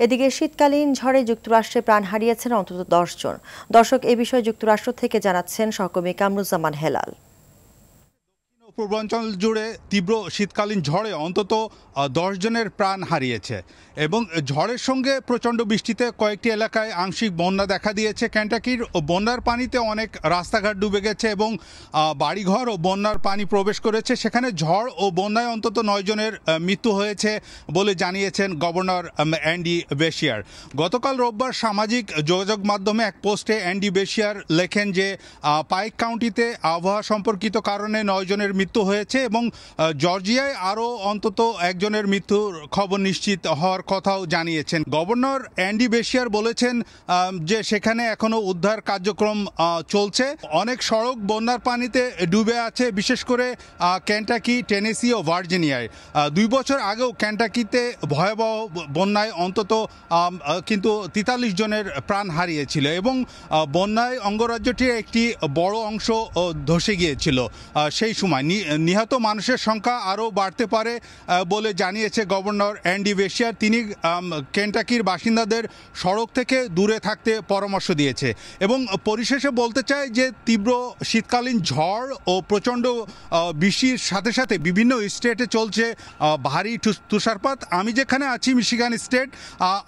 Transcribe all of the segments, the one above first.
এদিকে শীতকালীন ঝড়ে যুক্তরাষ্ট্রে প্রাণ হারিয়েছেন অন্তত 10 জন। দর্শক, এ বিষয়ে যুক্তরাষ্ট্র থেকে জানাচ্ছেন সহকর্মী কামরুজ্জামান হেলাল। পূর্বাঞ্চল জুড়ে তীব্র শীতকালীন ঝড়ে অন্তত 10 জনের প্রাণ হারিয়েছে এবং ঝড়ের সঙ্গে প্রচণ্ড বৃষ্টিতে কয়েকটি এলাকায় আংশিক বন্যা দেখা দিয়েছে। কেন্টাকির বন্যার পানিতে অনেক রাস্তাঘাট ডুবে গেছে এবং বাড়িঘর ও বন্যার পানি প্রবেশ করেছে। সেখানে ঝড় ও বন্যায় অন্তত 9 জনের মৃত্যু হয়েছে বলে জানিয়েছেন গভর্নর অ্যান্ডি বেশিয়ার। গতকাল রোববার সামাজিক যোগাযোগ মাধ্যমে এক পোস্টে অ্যান্ডি বেশিয়ার লেখেন যে পাইক কাউন্টিতে আবহাওয়া সম্পর্কিত কারণে 9 জনের মৃত্যু হয়েছে এবং জর্জিয়ায় আরও অন্তত একজনের মৃত্যুর খবর নিশ্চিত হওয়ার কথাও জানিয়েছেন। গভর্নর অ্যান্ডি বেশিয়ার বলেছেন যে সেখানে এখনো উদ্ধার কার্যক্রম চলছে। অনেক সড়ক বন্যার পানিতে ডুবে আছে, বিশেষ করে কেন্টাকি, টেনেসি ও ভার্জিনিয়ায়। 2 বছর আগেও কেন্টাকিতে ভয়াবহ বন্যায় অন্তত কিন্তু 43 জনের প্রাণ হারিয়েছিল এবং বন্যায় অঙ্গরাজ্যটির একটি বড় অংশ ধসে গিয়েছিল। সেই সময় নিহত মানুষের সংখ্যা আরও বাড়তে পারে বলে জানিয়েছে গভর্নর অ্যান্ডি বেশিয়ার। তিনি কেন্টাকির বাসিন্দাদের সড়ক থেকে দূরে থাকতে পরামর্শ দিয়েছে এবং পরিশেষে বলতে চায় যে তীব্র শীতকালীন ঝড় ও প্রচণ্ড বৃষ্টির সাথে সাথে বিভিন্ন স্টেটে চলছে ভারী তুষারপাত। আমি যেখানে আছি মিশিগান স্টেট,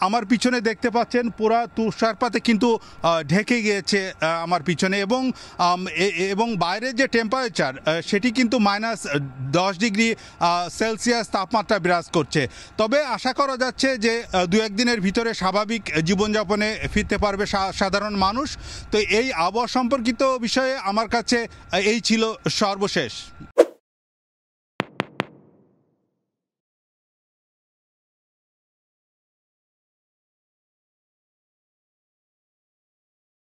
আমার পিছনে দেখতে পাচ্ছেন পুরা তুষারপাতে কিন্তু ঢেকে গিয়েছে আমার পিছনে এবং বাইরের যে টেম্পারেচার সেটি কিন্তু -10 ডিগ্রি সেলসিয়াস তাপমাত্রা বিরাজ করছে। তবে আশা করা যাচ্ছে যে 2-1 দিনের ভিতরে স্বাভাবিক জীবনযাপনে ফিরতে পারবে সাধারণ মানুষ। তো এই আবহাওয়া সম্পর্কিত বিষয়ে আমার কাছে এই ছিল সর্বশেষ।